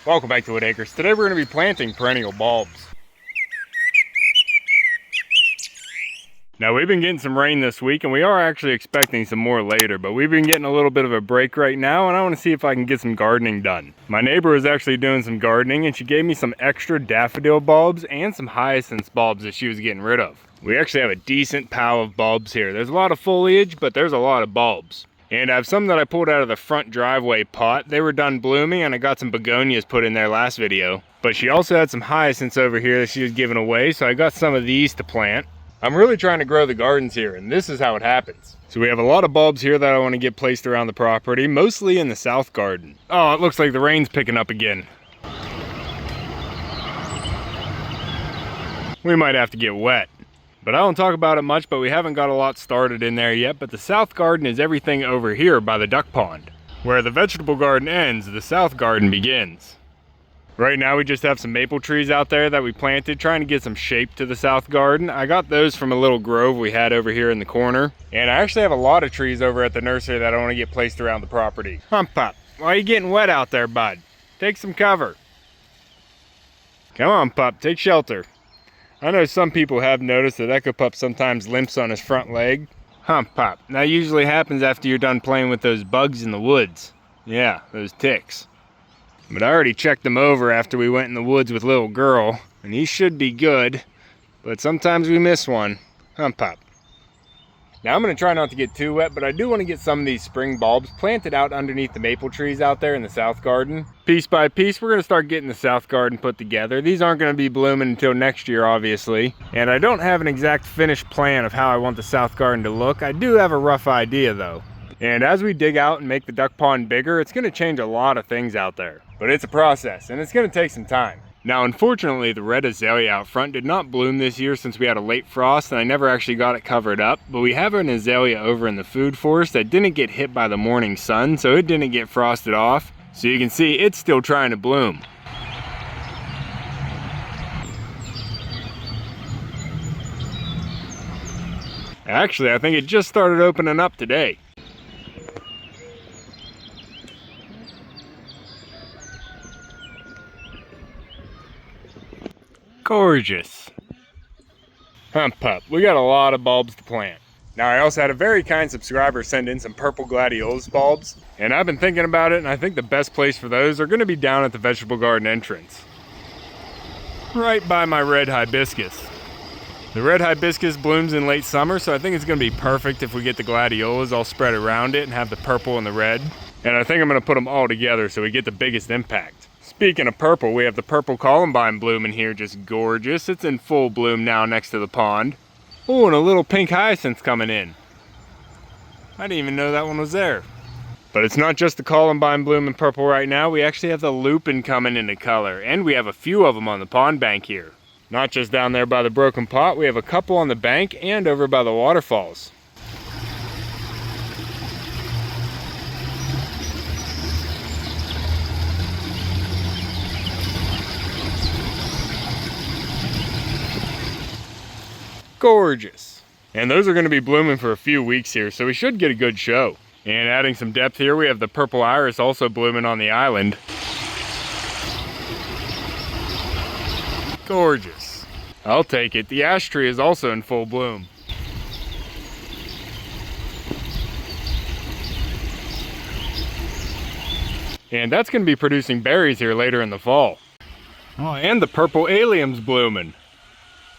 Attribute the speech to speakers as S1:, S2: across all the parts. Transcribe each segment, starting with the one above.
S1: Welcome back to Whitt Acres. Today we're going to be planting perennial bulbs. Now we've been getting some rain this week and we are actually expecting some more later, but we've been getting a little bit of a break right now and I want to see if I can get some gardening done. My neighbor was actually doing some gardening and she gave me some extra daffodil bulbs and some hyacinth bulbs that she was getting rid of. We actually have a decent pile of bulbs here. There's a lot of foliage, but there's a lot of bulbs. And I have some that I pulled out of the front driveway pot. They were done blooming and I got some begonias put in there last video. But she also had some hyacinths over here that she was giving away, so I got some of these to plant. I'm really trying to grow the gardens here, and this is how it happens. So we have a lot of bulbs here that I want to get placed around the property, mostly in the south garden. Oh, it looks like the rain's picking up again. We might have to get wet. But I don't talk about it much, but we haven't got a lot started in there yet. But the south garden is everything over here by the duck pond. Where the vegetable garden ends, the south garden begins. Right now we just have some maple trees out there that we planted, trying to get some shape to the south garden. I got those from a little grove we had over here in the corner. And I actually have a lot of trees over at the nursery that I want to get placed around the property. Hump Pup, why are you getting wet out there, bud? Take some cover. Come on, Pup, take shelter. I know some people have noticed that Echo Pup sometimes limps on his front leg. Hump Pup. That usually happens after you're done playing with those bugs in the woods. Yeah, those ticks. But I already checked him over after we went in the woods with little girl, and he should be good, but sometimes we miss one. Hump Pup. Now I'm going to try not to get too wet, but I do want to get some of these spring bulbs planted out underneath the maple trees out there in the south garden. Piece by piece, we're going to start getting the south garden put together. These aren't going to be blooming until next year, obviously. And I don't have an exact finished plan of how I want the south garden to look. I do have a rough idea though. And as we dig out and make the duck pond bigger, it's going to change a lot of things out there. But it's a process, and it's going to take some time. Now, unfortunately, the red azalea out front did not bloom this year since we had a late frost, and I never actually got it covered up. But we have an azalea over in the food forest that didn't get hit by the morning sun, so it didn't get frosted off. So you can see it's still trying to bloom. Actually, I think it just started opening up today. Gorgeous. Hump Pup, we got a lot of bulbs to plant. Now I also had a very kind subscriber send in some purple gladiolus bulbs, and I've been thinking about it, and I think the best place for those are going to be down at the vegetable garden entrance. Right by my red hibiscus. The red hibiscus blooms in late summer, so I think it's going to be perfect if we get the gladiolas all spread around it and have the purple and the red. And I think I'm going to put them all together so we get the biggest impact. Speaking of purple, we have the purple columbine blooming here, just gorgeous. It's in full bloom now next to the pond. Oh, and a little pink hyacinth coming in. I didn't even know that one was there. But it's not just the columbine blooming purple right now. We actually have the lupin coming into color, and we have a few of them on the pond bank here. Not just down there by the broken pot, we have a couple on the bank and over by the waterfalls. Gorgeous. And those are going to be blooming for a few weeks here, so we should get a good show. And adding some depth here, we have the purple iris also blooming on the island. Gorgeous. I'll take it. The ash tree is also in full bloom. And that's going to be producing berries here later in the fall. Oh, and the purple allium's blooming.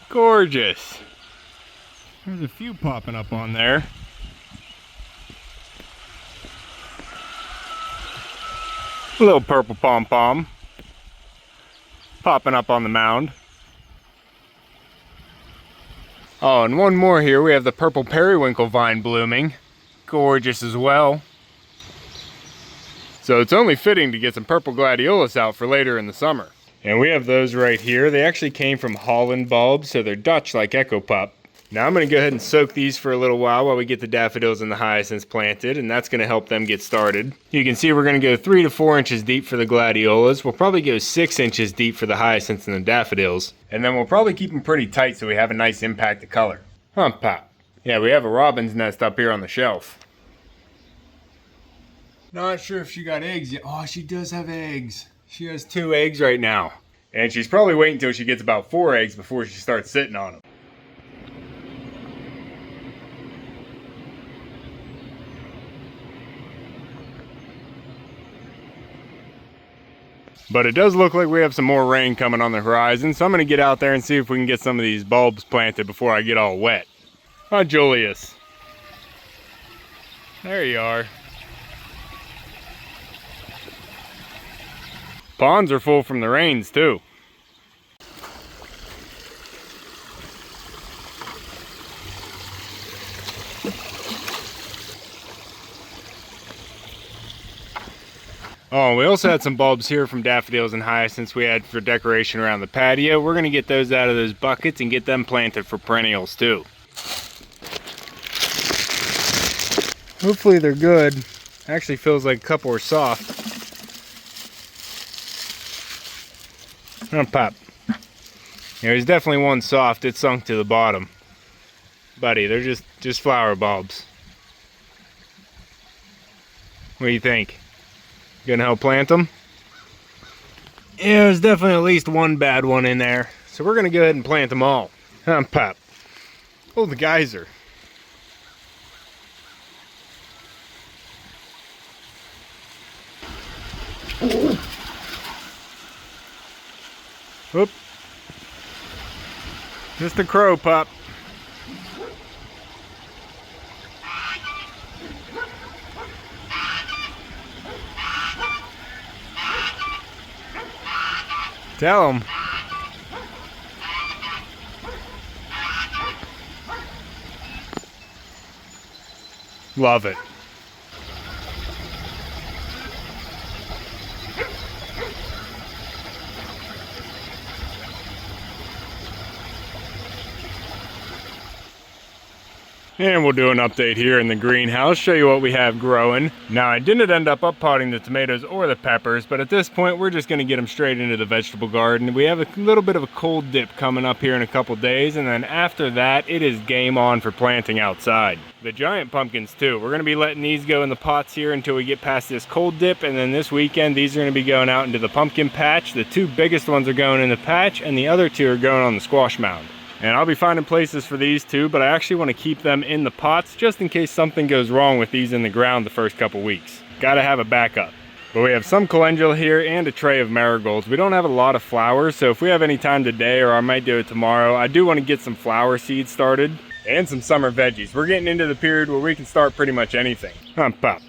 S1: Gorgeous. There's a few popping up on there. A little purple pom-pom popping up on the mound. Oh, and one more here. We have the purple periwinkle vine blooming. Gorgeous as well. So it's only fitting to get some purple gladiolus out for later in the summer. And we have those right here. They actually came from Holland bulbs, so they're Dutch like Echo Pup. Now I'm going to go ahead and soak these for a little while we get the daffodils and the hyacinths planted, and that's going to help them get started. You can see we're going to go 3 to 4 inches deep for the gladiolas. We'll probably go 6 inches deep for the hyacinths and the daffodils. And then we'll probably keep them pretty tight so we have a nice impact of color. Hump Pup. Yeah, we have a robin's nest up here on the shelf. Not sure if she got eggs yet. Oh, she does have eggs. She has 2 eggs right now. And she's probably waiting until she gets about 4 eggs before she starts sitting on them. But it does look like we have some more rain coming on the horizon, so I'm going to get out there and see if we can get some of these bulbs planted before I get all wet. Hi, Julius. There you are. Ponds are full from the rains, too. Oh, we also had some bulbs here from daffodils and hyacinths we had for decoration around the patio. We're going to get those out of those buckets and get them planted for perennials too. Hopefully they're good. Actually feels like a couple are soft. Oh, pop. There's definitely one soft. It sunk to the bottom. Buddy, they're just flower bulbs. What do you think? Gonna help plant them? Yeah, there's definitely at least one bad one in there. So we're gonna go ahead and plant them all. Pop. Oh, the geyser. Whoop. Just a crow, pup. Tell him. Love it. And we'll do an update here in the greenhouse, show you what we have growing. Now, I didn't end up potting the tomatoes or the peppers, but at this point, we're just gonna get them straight into the vegetable garden. We have a little bit of a cold dip coming up here in a couple days, and then after that, it is game on for planting outside. The giant pumpkins too. We're gonna be letting these go in the pots here until we get past this cold dip, and then this weekend, these are gonna be going out into the pumpkin patch. The 2 biggest ones are going in the patch, and the other 2 are going on the squash mound. And I'll be finding places for these too, but I actually want to keep them in the pots just in case something goes wrong with these in the ground the first couple weeks. Gotta have a backup. But we have some calendula here and a tray of marigolds. We don't have a lot of flowers, so if we have any time today, or I might do it tomorrow, I do want to get some flower seeds started and some summer veggies. We're getting into the period where we can start pretty much anything. Pop.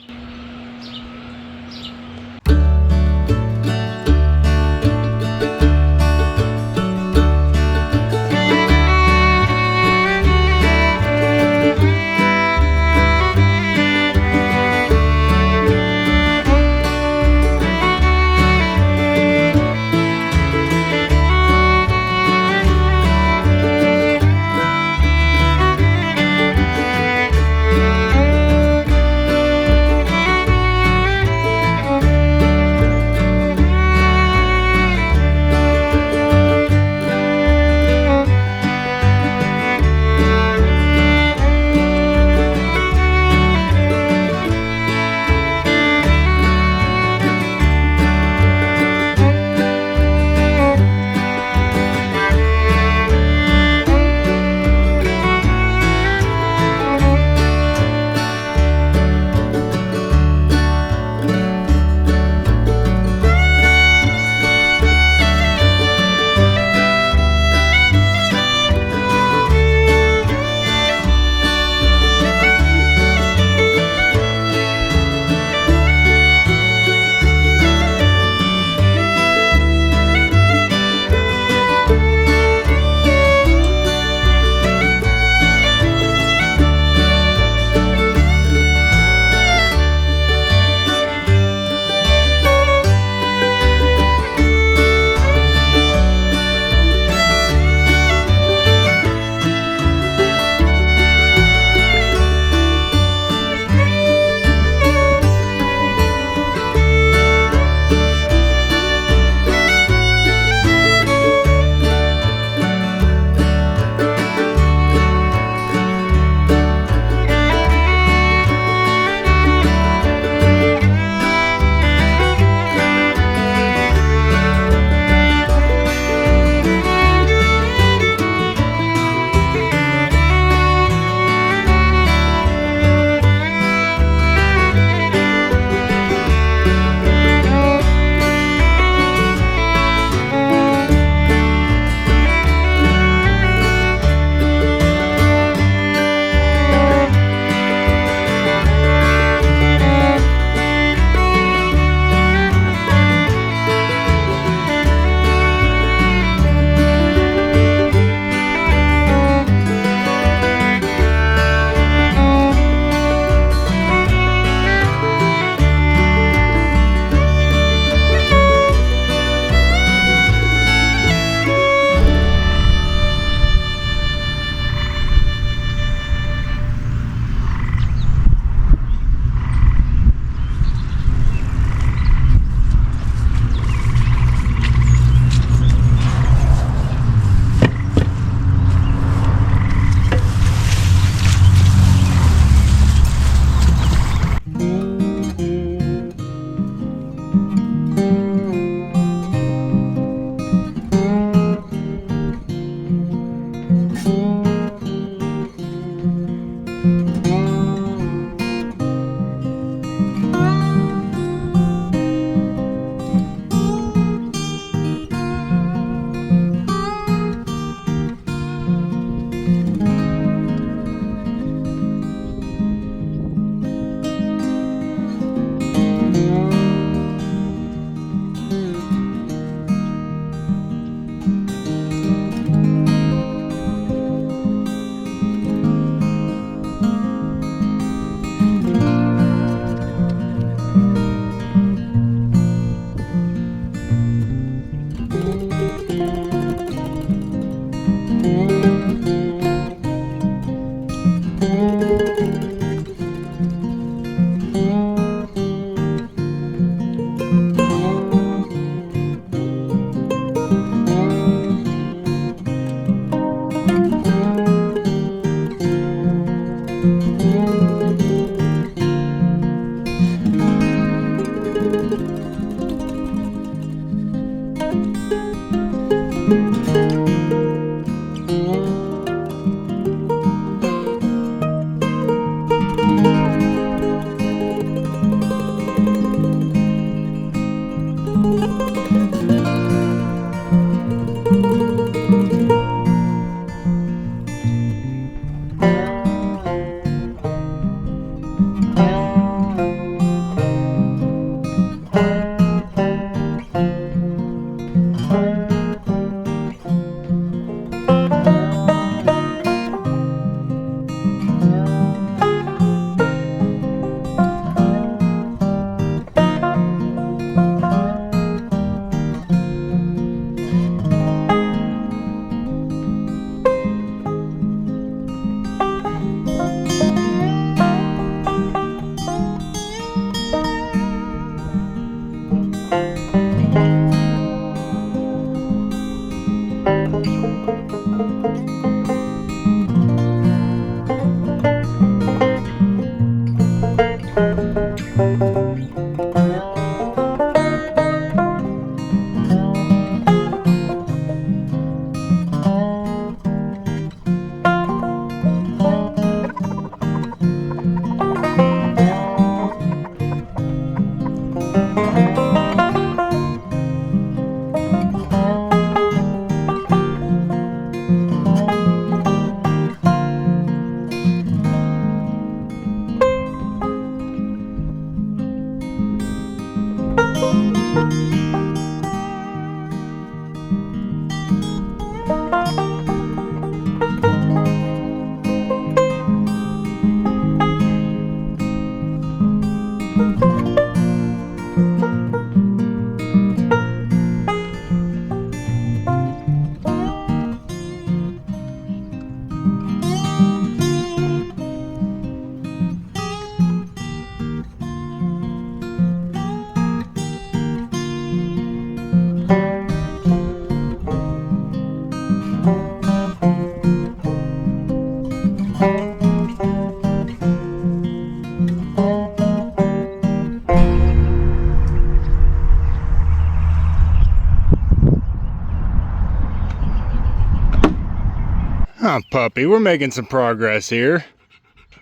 S1: Oh, puppy, we're making some progress here.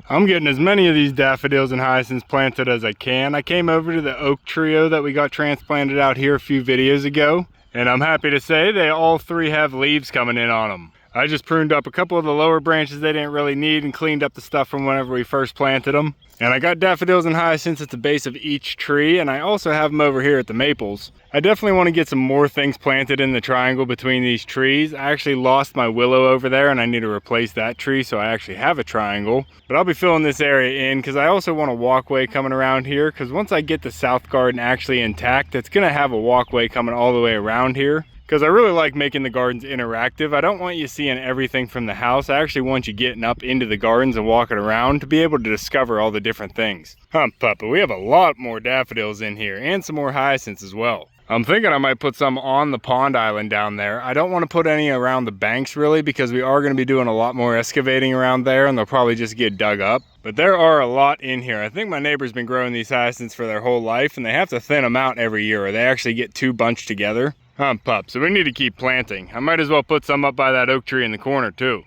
S1: I'm getting as many of these daffodils and hyacinths planted as I can. I came over to the oak trio that we got transplanted out here a few videos ago, and I'm happy to say they all three have leaves coming in on them. I just pruned up a couple of the lower branches they didn't really need and cleaned up the stuff from whenever we first planted them. And I got daffodils and hyacinths at the base of each tree, and I also have them over here at the maples. I definitely want to get some more things planted in the triangle between these trees. I actually lost my willow over there and I need to replace that tree, so I actually have a triangle. But I'll be filling this area in because I also want a walkway coming around here, because once I get the south garden actually intact, it's going to have a walkway coming all the way around here. Because I really like making the gardens interactive. I don't want you seeing everything from the house. I actually want you getting up into the gardens and walking around to be able to discover all the different things. Papa, we have a lot more daffodils in here and some more hyacinths as well. I'm thinking I might put some on the pond island down there. I don't want to put any around the banks really, because we are going to be doing a lot more excavating around there and they'll probably just get dug up. But there are a lot in here. I think my neighbor's been growing these hyacinths for their whole life and they have to thin them out every year or they actually get too bunched together. Pup, so we need to keep planting. I might as well put some up by that oak tree in the corner too.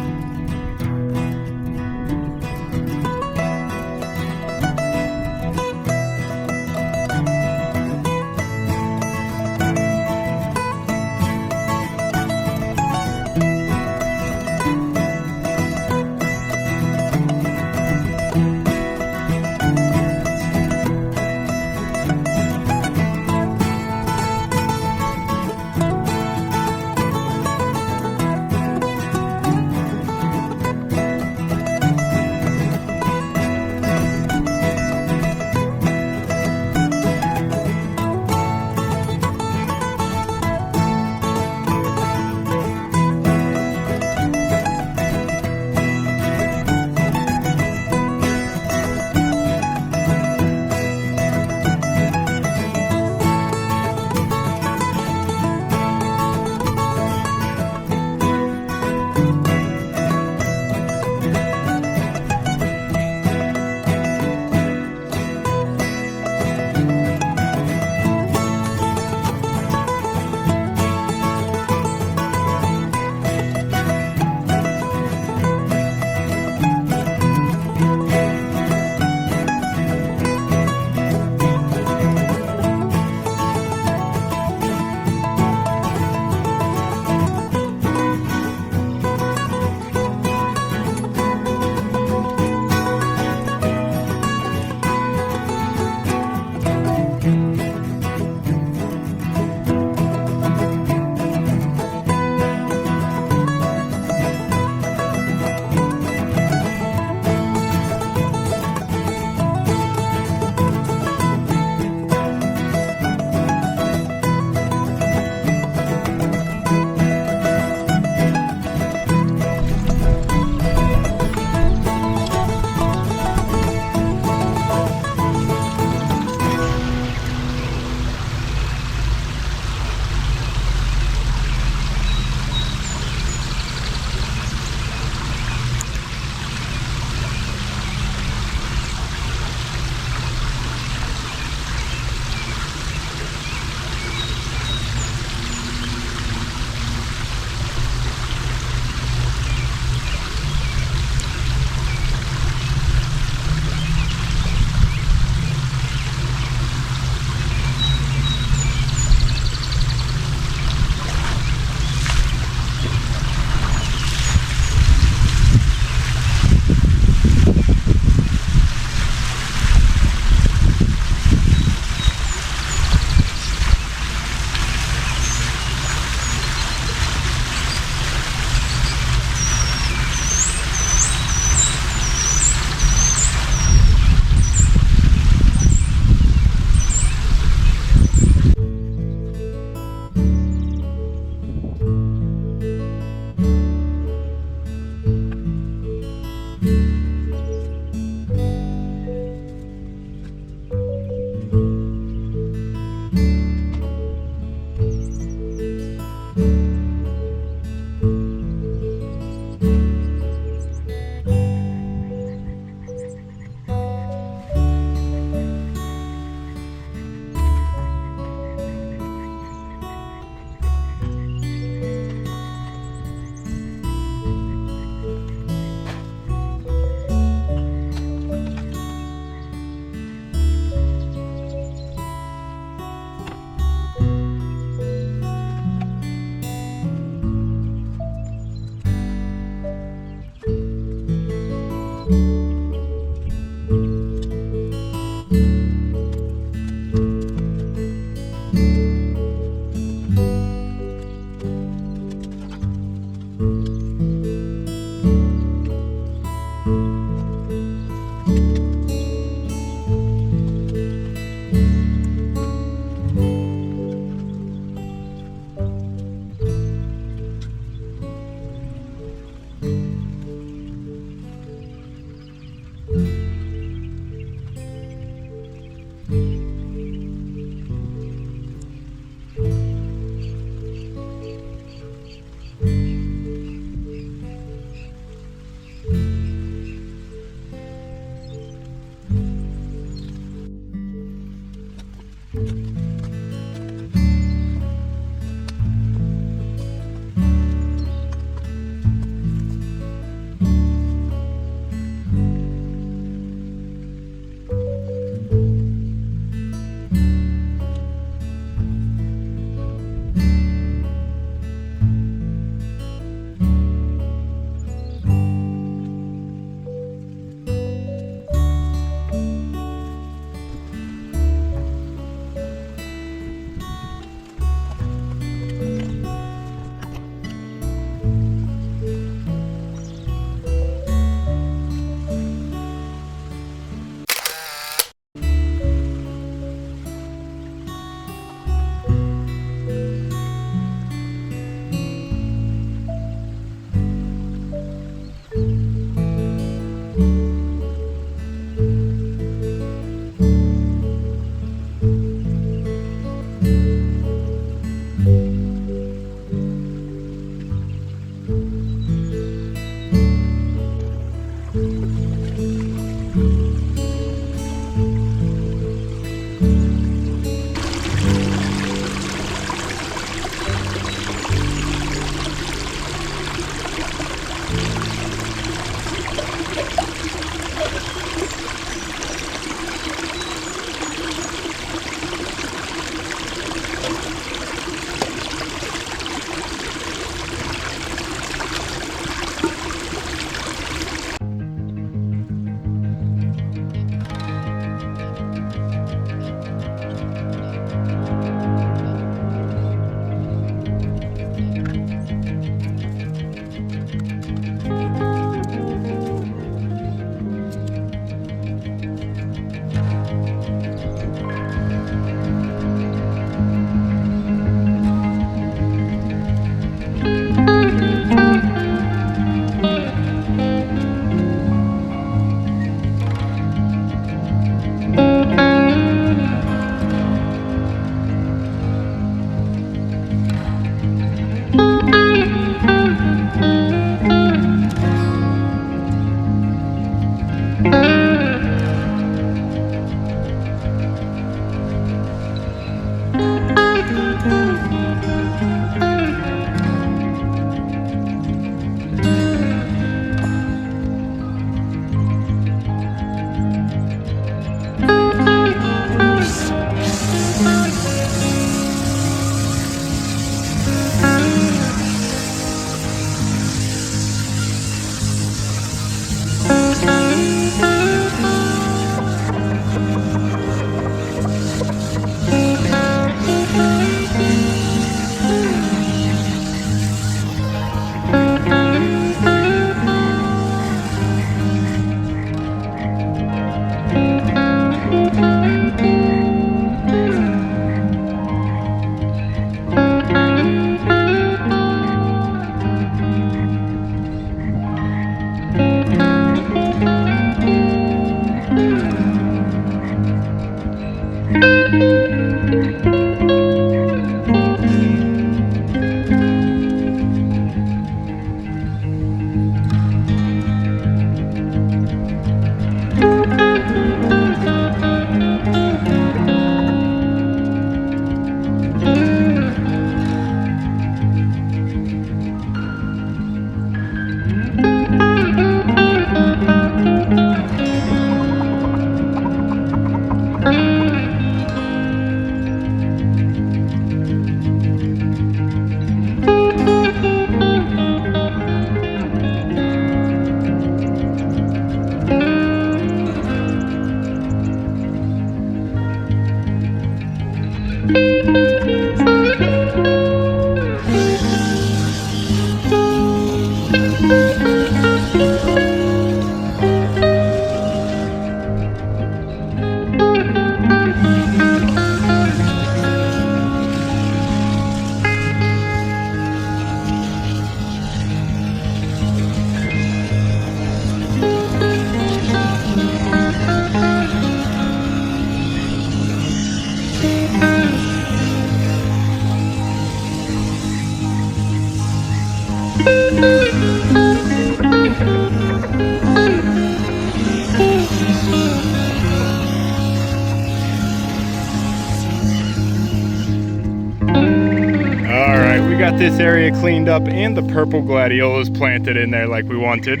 S1: Got this area cleaned up and the purple gladiolas planted in there like we wanted.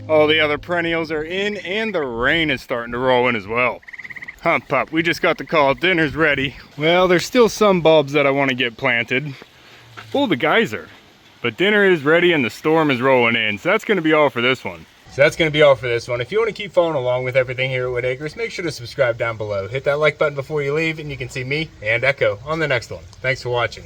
S1: All the other perennials are in and the rain is starting to roll in as well. Hump Pup, we just got the call, dinner's ready. Well, there's still some bulbs that I want to get planted. Oh, the geyser. But dinner is ready and the storm is rolling in, so that's going to be all for this one. If you want to keep following along with everything here at Whitt Acres, make sure to subscribe down below. Hit that like button before you leave and you can see me and Echo on the next one. Thanks for watching.